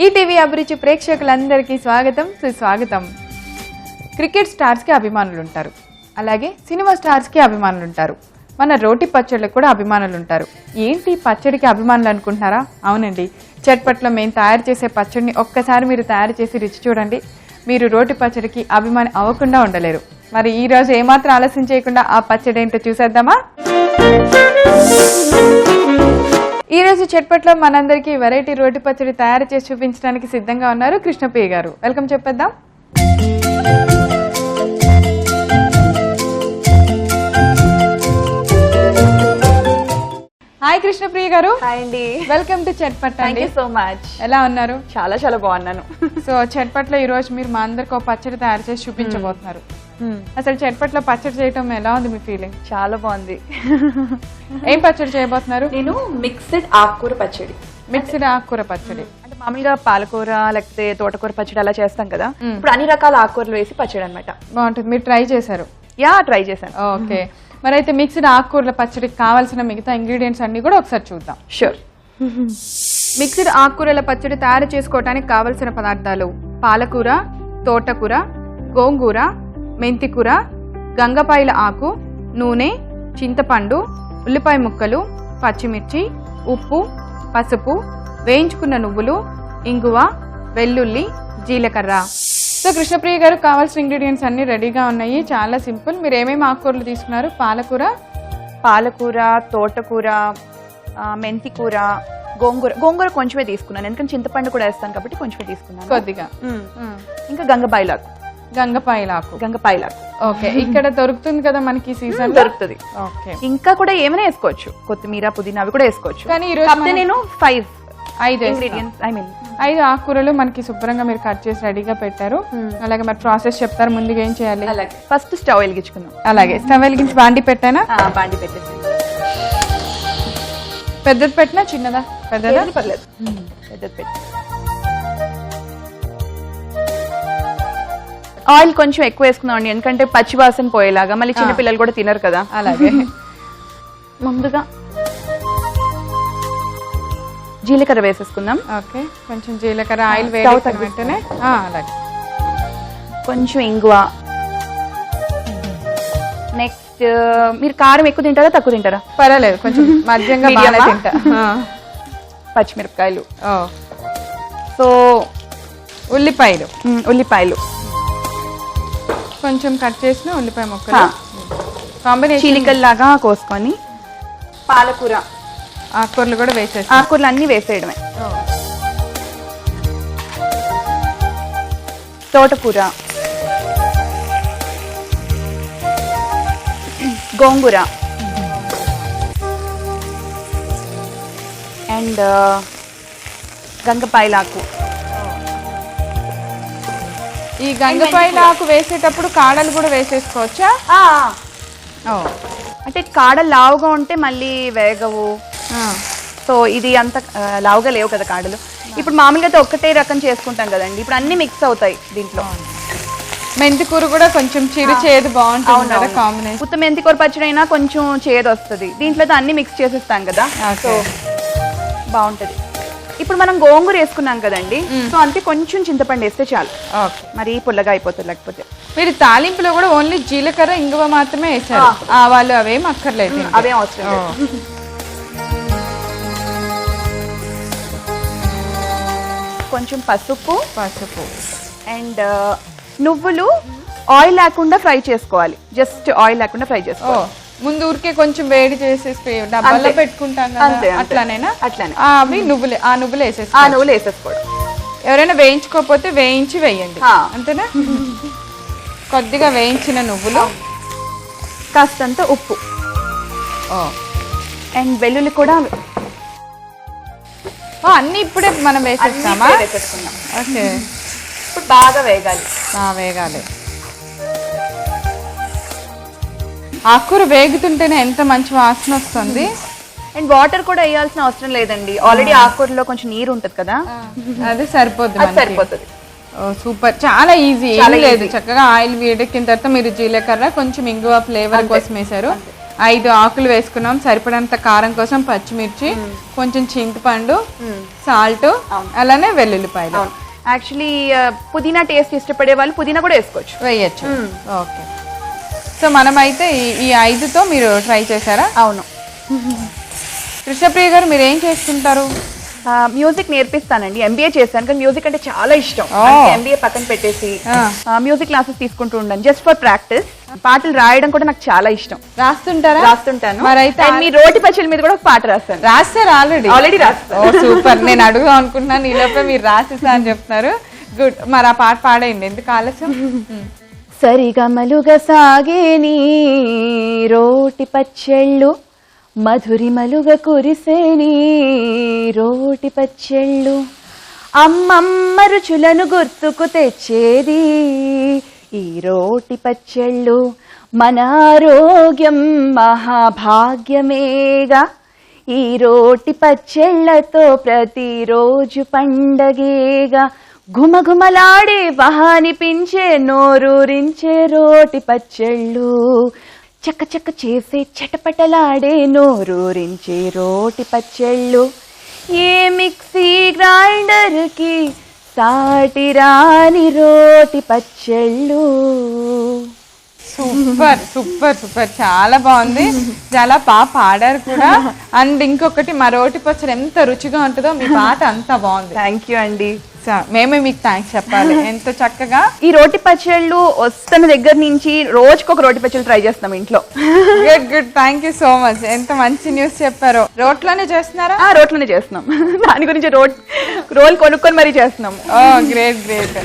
ETV అభిరుచి ప్రేక్షకులందరికీ స్వాగతం సుస్వాగతం. క్రికెట్ స్టార్స్కి అభిమానులు ఉంటారు, అలాగే సినిమా స్టార్స్కి అభిమానులు ఉంటారు, మన రోటి పచ్చళ్ళకి కూడా అభిమానులు ఉంటారు. ఏంటి పచ్చడికి అభిమానులు అనుకుంటున్నారా? అవునండి, చట్పట్లో మేము తయారు చేసే పచ్చడిని ఒక్కసారి మీరు తయారు చేసి రుచి చూడండి, మీరు రోటి పచ్చడికి అభిమాని అవ్వకుండా ఉండలేరు. మరి ఈ రోజు ఏమాత్రం ఆలస్యం చేయకుండా ఆ పచ్చడి ఏంటో చూసేద్దామా? ఈ రోజు చట్పట్లో మనందరికీ వెరైటీ రోటి పచ్చడి తయారు చేసి చూపించడానికి సిద్ధంగా ఉన్నారు కృష్ణప్రియ గారు. వెల్కమ్ చెప్పేద్దాం. హాయ్ కృష్ణప్రియ గారు. హాయ్ అండి, welcome to chatpat. Thank you so much. ఎలా ఉన్నారు? చాలా బాగున్నాను. సో చట్పట్లో ఈ రోజు మీరు మా అందరికి ఒక పచ్చడి తయారు చేసి చూపించబోతున్నారు. అసలు చట్పట్లో పచ్చడి చేయటం ఎలా ఉంది మీ ఫీలింగ్? చాలా బాగుంది. ఏం పచ్చడి చేయబోతున్నారు? నేను మిక్స్డ్ ఆకుకూర పచ్చడి. మిక్స్డ్ ఆకుకూర పచ్చడి అంటే మామూలుగా పాలకూర లేకపోతే తోటకూర పచ్చడి అలా చేస్తాం కదా, ఇప్పుడు అన్ని రకాల ఆకుకూరలు వేసి పచ్చడి అనమాట. బాగుంటుంది. మీరు ట్రై చేశారు? యా, ట్రై చేశాను. ఓకే, మరి అయితే మిక్స్డ్ ఆకుకూరల పచ్చడికి కావాల్సిన మిగతా ఇంగ్రీడియంట్స్ అన్ని కూడా ఒకసారి చూద్దాం. షూర్. మిక్స్డ్ ఆకుకూరల పచ్చడి తయారు చేసుకోవడానికి కావలసిన పదార్థాలు: పాలకూర, తోటకూర, గోంగూర, మెంతికూర, గంగపాయల ఆకు, నూనె, చింతపండు, ఉల్లిపాయ ముక్కలు, పచ్చిమిర్చి, ఉప్పు, పసుపు, వేయించుకున్న నువ్వులు, ఇంగువ, వెల్లుల్లి, జీలకర్ర. సో కృష్ణప్రియ గారు, కావాల్సిన ఇంగ్రీడియంట్స్ అన్ని రెడీగా ఉన్నాయి. చాలా సింపుల్. మీరు ఏమేమి ఆకుకూరలు తీసుకున్నారు? పాలకూర, తోటకూర, మెంతికూర, గోంగూర కొంచెమే తీసుకున్నాను, ఎందుకంటే చింతపండు కూడా వేస్తాను కాబట్టి కొంచెమే తీసుకున్నాను కొద్దిగా. ఇంకా గంగపాయలాకు. ఓకే, ఇక్కడ దొరుకుతుంది కదా మనకి, సీజన్ దొరుకుతుంది. ఓకే, ఇంకా కూడా ఏమైనా వేసుకోవచ్చు, కొత్తిమీర, పుదీనా అవి కూడా వేసుకోవచ్చు. కానీ ఈ రోజు నేను 5 ఇంగ్రీడియంట్స్, 5 ఆకుకూరలు మనకి శుభ్రంగా మీరు కట్ చేసి రెడీగా పెట్టారు. అలాగే మరి ప్రాసెస్ చెప్తారు, ముందుగా ఏం చేయాలి? అలాగే ఫస్ట్ స్టవ్ వెలిగించుకుందాం. అలాగే స్టవ్ వెలిగించి బాండి పెట్టానా? బాండి పెట్టేసి. పెద్దది పెట్టినా చిన్నదా? పెద్దదా? పర్లేదు, పెద్దది పెట్టి. ఆయిల్ కొంచెం ఎక్కువ వేసుకుందామండి, ఎందుకంటే పచ్చివాసన పోయేలాగా, మళ్ళీ చిన్న పిల్లలు కూడా తినరు కదా. అలాగే ముందుగా జీలకర్ర వేసేసుకుందాం. ఓకే, కొంచెం జీలకర్ర ఆయిల్ వేసిన వెంటనే అలాగే కొంచెం ఇంగువ. నెక్స్ట్, మీరు కారం ఎక్కువ తింటారా తక్కువ తింటారా? పర్వాలేదు, కొంచెం మధ్యంగా తింటా. పచ్చిమిరపకాయలు. సో ఉల్లిపాయలు కొంచెం కట్ చేసిన ఉల్లిపాయ ముక్కలు కాంబినేషన్ చీలికల్ లాగా కోసుకొని, పాలకూర, ఆకుకూరలు కూడా వేసేసి, ఆకుకూరలు అన్ని వేసేయడమే. తోటకూర, గోంగూర అండ్ గంగపాయలాకు. ఈ గంగపాయల ఆకు వేసేటప్పుడు కాడలు కూడా వేసేసుకోవచ్చా? అంటే కాడలు లావుగా ఉంటే మళ్ళీ వేగవు. సో ఇది అంత లావుగా లేవు కదా కాడలు. ఇప్పుడు మామూలుగా అయితే ఒక్కటే రకం చేసుకుంటాం కదండి, ఇప్పుడు అన్ని మిక్స్ అవుతాయి దీంట్లో. మెంతికూర కూడా కొంచెం చిరు చేదు బాగుంటుంది కాంబినేషన్. ఉత్త మెంతికూర పచ్చడి అయినా కొంచెం చేదు వస్తుంది, దీంట్లో అన్ని మిక్స్ చేసేస్తాం కదా, సో బాగుంటది. ఇప్పుడు మనం గోంగూర వేసుకున్నాం కదండి, సో అంతే, కొంచెం చింతపండు వేస్తే చాలు, మరి పుల్లగా అయిపోతుంది. లేకపోతే మీరు తాలింపులో కూడా ఓన్లీ జీలకర్ర, ఇంగువ మాత్రమే వేసారు, ఆవాలు అవేం అక్కర్లేదు? అవేం అవసరం లేదు. కొంచెం పసుపు అండ్ నువ్వులు ఆయిల్ లేకుండా ఫ్రై చేసుకోవాలి, జస్ట్ ఆయిల్ లేకుండా ఫ్రై చేసుకోవాలి. ముందు ఊరికే కొంచెం వేడి చేసేసి డబ్బాలో పెట్టుకుంటాం కదా, అట్లానేనా? అట్లానే. అవి నువ్వులు వేసేసుకోవడం. ఎవరైనా వేయించుకోకపోతే వేయించి వేయండి, అంతేనా? కొద్దిగా వేయించిన నువ్వులు, కాస్తంత ఉప్పు అండ్ వెల్లుల్లి కూడా అన్ని ఇప్పుడే మనం వేసేస్తామా? వేసేసుకున్నాం. ఓకే, ఇప్పుడు బాగా వేగాలి. ఆకుకూర వేగుతుంటేనే ఎంత మంచి వాసన వస్తుంది. అండ్ వాటర్ కూడా వేయాల్సిన అవసరం లేదండి, ఆల్రెడీ ఆకుకూరలో కొంచెం నీరు ఉంటది కదా, అది సరిపోతుంది. సూపర్, చాలా ఈజీ, లేదు. చక్కగా ఆయిల్ వేడెక్కిన తర్వాత మీరు జీలకర్ర, కొంచెం ఇంగువ ఫ్లేవర్ కోసం వేసారు. 5 ఆకులు వేసుకున్నాం, సరిపడంత కారం కోసం పచ్చిమిర్చి, కొంచెం చింతపండు, సాల్ట్, అలానే వెల్లుల్లిపాయలు. యాక్చువల్లీ పుదీనా టేస్ట్ ఇష్టపడే వాళ్ళు పుదీనా కూడా వేయచ్చు. ఓకే, సో మనమైతే ఈ 5తో మీరు ట్రై చేశారా? అవును. కృష్ణప్రియ గారు మీరు ఏం చేస్తుంటారు? మ్యూజిక్ నేర్పిస్తానండి. ఎంబీఏ చేశాను, కానీ మ్యూజిక్ అంటే చాలా ఇష్టం. ఎంబీఏ పక్కన పెట్టేసి మ్యూజిక్ క్లాసెస్ తీసుకుంటూ ఉంటాను జస్ట్ ఫర్ ప్రాక్టీస్. పాటలు రాయడం కూడా నాకు చాలా ఇష్టం. రాస్తుంటాను. మరైతే మీ రోటి పచ్చళ్ళ మీద కూడా ఒక పాట రాస్తాను. రాస్తారు? ఆల్రెడీ రాస్తాను. సూపర్. నేను అడుగుదాం అనుకుంటున్నాను, ఈ లోపల మీరు రాసేసా అని చెప్తున్నారు. గుడ్. మరి ఆ పాట పాడేయండి, ఎందుకు ఆలస్యం? సరిగమలుగా సాగేని రోటి పచ్చళ్ళు, మధురిమలుగా కురిసేని రోటి పచ్చళ్ళు, అమ్మమ్మ రుచులను గుర్తుకు తెచ్చేది ఈ రోటి పచ్చళ్ళు, మన ఆరోగ్యం మహాభాగ్యమేగా ఈ రోటి పచ్చళ్ళతో ప్రతిరోజు పండగేగా, ఘుమఘుమలాడే వహానిపించే నోరూరించే రోటి పచ్చళ్ళు, చక్క చక్క చేసే చటపటలాడే నోరూరించే రోటి పచ్చళ్ళు, ఏ మిక్సీ గ్రైండర్కి సాటి రాని రోటి పచ్చళ్ళు. సూపర్ సూపర్ సూపర్, చాలా బాగుంది, చాలా బాగా పాడారు కూడా. అండ్ ఇంకొకటి, మా రోటి పచ్చడి ఎంత రుచిగా ఉంటుందో మీ పాట అంత బాగుంది. థ్యాంక్ యూ అండి. మేమే మీకు థ్యాంక్స్ చెప్పాలి, ఎంత చక్కగా. ఈ రోటి పచ్చళ్ళు వస్తున్న దగ్గర నుంచి రోజుకొక రోటి పచ్చళ్ళు ట్రై చేస్తాం ఇంట్లో. Good good, thank you so much. ఎంత మంచి న్యూస్ చెప్పారు. రోట్లోనే చేస్తున్నారా? రోట్లోనే చేస్తున్నాం. దాని గురించి రోల్ కొనుక్కొని మరీ చేస్తున్నాం. Great great,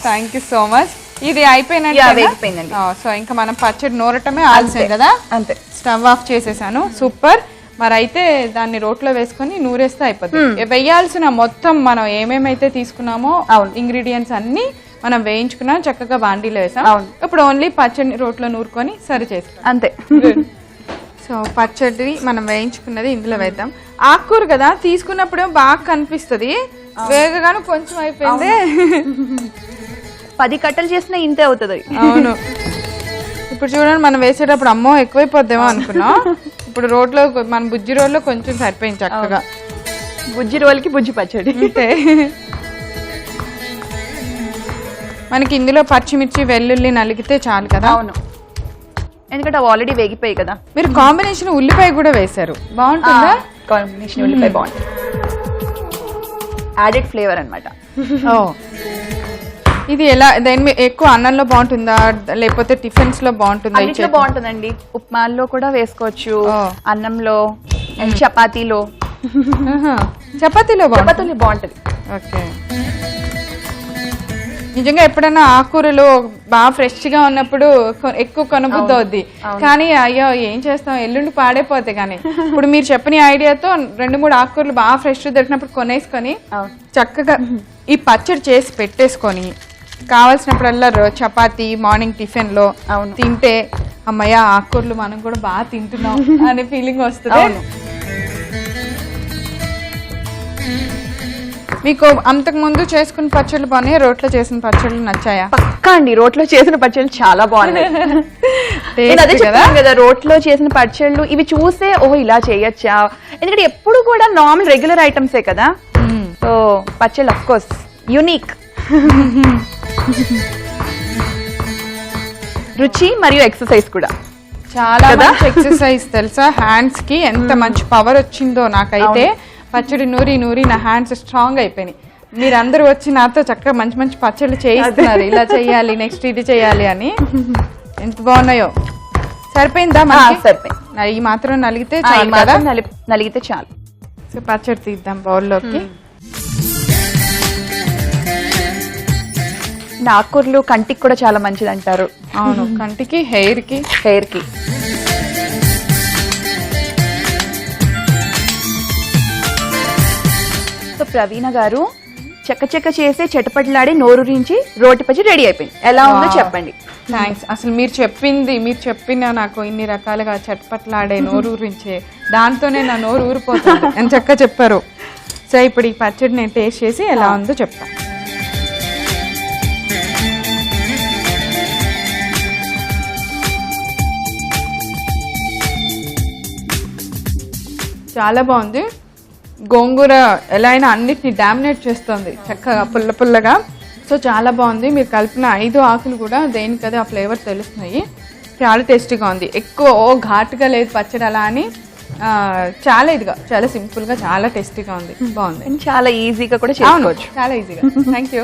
thank you so much. ఇది అయిపోయినండి. సో ఇంకా మనం పచ్చడి నూరటమే ఆలస్యం కదా. అంతే. స్టవ్ ఆఫ్ చేసేసాను. సూపర్. మరి అయితే దాన్ని రోట్లో వేసుకొని నూరేస్తే అయిపోతుంది. వేయాల్సిన మొత్తం మనం ఏమేమైతే తీసుకున్నామో ఇంగ్రీడియంట్స్ అన్ని మనం వేయించుకున్నాం, చక్కగా బాండీలో వేసాం. ఇప్పుడు ఓన్లీ పచ్చడి రోట్లో నూరుకొని సరి చేసుకున్నాం, అంతే. సో పచ్చడి మనం వేయించుకున్నది ఇందులో వేద్దాం. ఆకుకూర కదా, తీసుకున్నప్పుడు బాగా కనిపిస్తుంది, వేగగాను కొంచెం అయిపోయింది. 10 కట్టలు చేసినా ఇంతే అవుతుంది. అవును. ఇప్పుడు చూడండి, మనం వేసేటప్పుడు అమ్మో ఎక్కువైపోద్దేమో అనుకున్నాం. ఇప్పుడు రోడ్లో మన బుజ్జి రోల్లో కొంచెం సరిపోయింది చక్కగా. బుజ్జి రోల్కి బుజ్జి పచ్చడి. మనకి ఇందులో పచ్చిమిర్చి వెల్లుల్లి నలిగితే చాలు కదా. అవును, ఎందుకంటే అవి ఆల్రెడీ వేగిపోయి కదా. మీరు కాంబినేషన్ ఉల్లిపాయ కూడా వేశారు, బాగుంటుందా? కాంబినేషన్ ఉల్లిపాయ బాగుంటుంది, యాడెడ్ ఫ్లేవర్ అన్నమాట. ఇది ఎలా, దేని ఎక్కువ అన్నంలో బాగుంటుందా లేకపోతే టిఫిన్స్ లో బాగుంటుందా? ఇట్లా బాగుంటుందండి, ఉప్మాల్లో కూడా వేసుకోవచ్చు, అన్నంలో, చపాతీలో. చపాతీలో బాగుంటుంది. ఓకే. నిజంగా ఎప్పుడైనా ఆకుకూరలు బాగా ఫ్రెష్ గా ఉన్నప్పుడు ఎక్కువ కొనబుద్ధి అవుద్ది, కానీ అయ్యో ఏం చేస్తాం, ఎల్లుండి పాడైపోతే. కానీ ఇప్పుడు మీరు చెప్పిన ఐడియాతో 2-3 ఆకుకూరలు బాగా ఫ్రెష్ దొరికినప్పుడు కొనేసుకొని చక్కగా ఈ పచ్చడి చేసి పెట్టేసుకొని కావాల్సినప్పుడల్లా చపాతీ మార్నింగ్ టిఫిన్ లో తింటే అమ్మయ్య ఆకుకూరలు మనం కూడా బాగా తింటున్నాం అనే ఫీలింగ్ వస్తుంది. మీకు అంతకు ముందు చేసుకున్న పచ్చళ్ళు బాగున్నాయి, రోట్లో చేసిన పచ్చళ్ళు నచ్చాయా? పక్కా అండి, రోట్లో చేసిన పచ్చళ్ళు చాలా బాగున్నాయి. కదా, రోట్లో చేసిన పచ్చళ్ళు ఇవి చూసే ఓహో ఇలా చేయొచ్చా, ఎందుకంటే ఎప్పుడు కూడా నార్మల్ రెగ్యులర్ ఐటమ్సే కదా. సో పచ్చళ్ళు అఫ్ కోర్స్ యూనిక్. రుచి మరియు ఎక్సర్సైజ్ కూడా చాలా మంచి ఎక్సర్సైజ్ తెలుసా. హ్యాండ్స్ కి ఎంత మంచి పవర్ వచ్చిందో. నాకైతే పచ్చడి నూరి నూరి నా హ్యాండ్స్ స్ట్రాంగ్ అయిపోయినాయి. మీరందరూ వచ్చి నాతో చక్కగా మంచి మంచి పచ్చళ్ళు చేయిస్తున్నారు, ఇలా చెయ్యాలి, నెక్స్ట్ ఇది చెయ్యాలి అని. ఎంత బాగున్నాయో. సరిపోయిందా? సరిపోయింది. ఈ మాత్రం నలిగితే చాలు కదా. నలిగితే చాలు. సో పచ్చడి తీద్దాం బౌల్లోకి. ఆకుకూరలు కంటికి కూడా చాలా మంచిది అంటారు. అవును, కంటికి, హెయిర్ కి. సో ప్రవీణ గారు చెక్క చేసే చటపట్లాడి నోరూరించి రోటి పచ్చడి రెడీ అయిపోయింది. ఎలా ఉందో చెప్పండి. థ్యాంక్స్. అసలు మీరు చెప్పిన నాకు ఇన్ని రకాలుగా చటపట్లాడే నోరూరించే దాంతోనే నా నోరు ఊరిపోతుంది అని చక్కగా చెప్పారు. సో ఇప్పుడు ఈ పచ్చడి నేను టేస్ట్ చేసి ఎలా ఉందో చెప్తాను. చాలా బాగుంది. గోంగూర ఎలా అయినా అన్నిటిని డామినేట్ చేస్తుంది చక్కగా పుల్ల పుల్లగా. సో చాలా బాగుంది. మీరు కలిపిన 5 ఆకులు కూడా దేనికదే ఆ ఫ్లేవర్ తెలుస్తున్నాయి. చాలా టేస్టీగా ఉంది. ఎక్కువ ఘాటుగా లేదు పచ్చడి అలా అని, చాలా ఇదిగా చాలా సింపుల్గా చాలా టేస్టీగా ఉంది. బాగుంది. చాలా ఈజీగా కూడా అవును, చేసుకోవచ్చు. చాలా ఈజీగా. Thank you.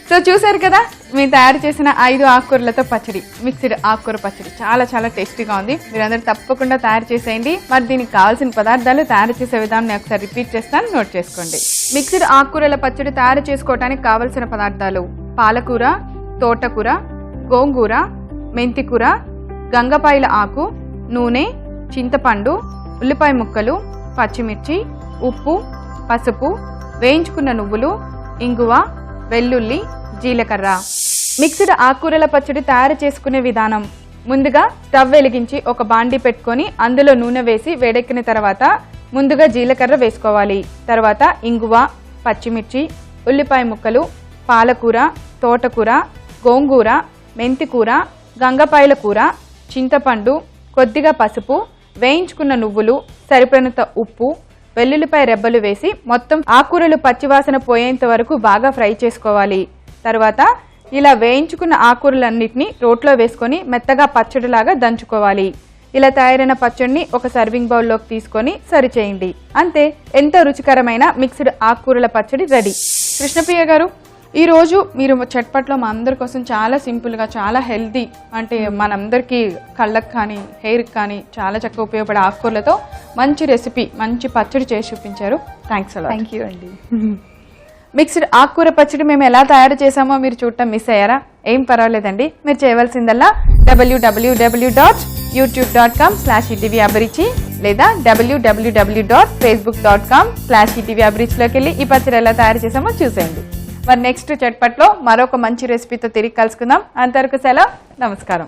సో చూసారు కదా, మేము తయారు చేసిన 5 ఆకుకూరలతో పచ్చడి, మిక్స్డ్ ఆకుకూర పచ్చడి చాలా చాలా టేస్టీగా ఉంది. మీరందరూ తప్పకుండా తయారు చేసేయండి. మరి దీనికి కావాల్సిన పదార్థాలు, తయారు చేసే విధానం నేను ఒకసారి రిపీట్ చేస్తాను, నోట్ చేసుకోండి. మిక్స్డ్ ఆకుకూరల పచ్చడి తయారు చేసుకోవడానికి కావలసిన పదార్థాలు: పాలకూర, తోటకూర, గోంగూర, మెంతికూర, గంగపాయల ఆకు, నూనె, చింతపండు, ఉల్లిపాయ ముక్కలు, పచ్చిమిర్చి, ఉప్పు, పసుపు, వేయించుకున్న నువ్వులు, ఇంగువ, వెల్లుల్లి, జీలకర్ర. మిక్స్డ్ ఆకుకూరల పచ్చడి తయారు చేసుకునే విధానం: ముందుగా స్టవ్ వెలిగించి ఒక బాండీ పెట్టుకొని అందులో నూనె వేసి వేడెక్కిన తర్వాత ముందుగా జీలకర్ర వేసుకోవాలి. తర్వాత ఇంగువ, పచ్చిమిర్చి, ఉల్లిపాయ ముక్కలు, పాలకూర, తోటకూర, గోంగూర, మెంతికూర, గంగపాయల కూర, చింతపండు, కొద్దిగా పసుపు, వేయించుకున్న నువ్వులు, సరిపడినంత ఉప్పు, వెల్లుల్లిపాయ రెబ్బలు వేసి మొత్తం ఆకుకూరలు పచ్చివాసన పోయేంత వరకు బాగా ఫ్రై చేసుకోవాలి. తర్వాత ఇలా వేయించుకున్న ఆకుకూరలన్నిటిని రోట్లో వేసుకొని మెత్తగా పచ్చడిలాగా దంచుకోవాలి. ఇలా తయారైన పచ్చడిని ఒక సర్వింగ్ బౌల్లోకి తీసుకొని సర్వ్ చేయండి. అంతే, ఎంతో రుచికరమైన మిక్స్డ్ ఆకుకూరల పచ్చడి రెడీ. కృష్ణప్రియ గారు, ఈరోజు మీరు చట్పట్లో మా అందరి కోసం చాలా సింపుల్గా, చాలా హెల్తీ, అంటే మనందరికీ కళ్ళకు కానీ హెయిర్కి కానీ చాలా చక్కగా ఉపయోగపడే ఆకుకూరలతో మంచి రెసిపీ, మంచి పచ్చడి చేసి చూపించారు. థ్యాంక్స్ అలా. థ్యాంక్ యూ అండి. మిక్స్డ్ ఆకుకూర పచ్చడి మేము ఎలా తయారు చేసామో మీరు చూడటం మిస్ అయ్యారా? ఏం పర్వాలేదండి. మీరు చేయవలసిందల్లా www.youtube.com/etvabirichi లేదా www.facebook.com/etvabirichiలోకి వెళ్ళి ఈ పచ్చడి ఎలా తయారు చేసామో చూసేయండి. మరి నెక్స్ట్ చట్పట్లో మరొక మంచి రెసిపీతో తిరిగి కలుసుకుందాం. అంతవరకు సెలవు, నమస్కారం.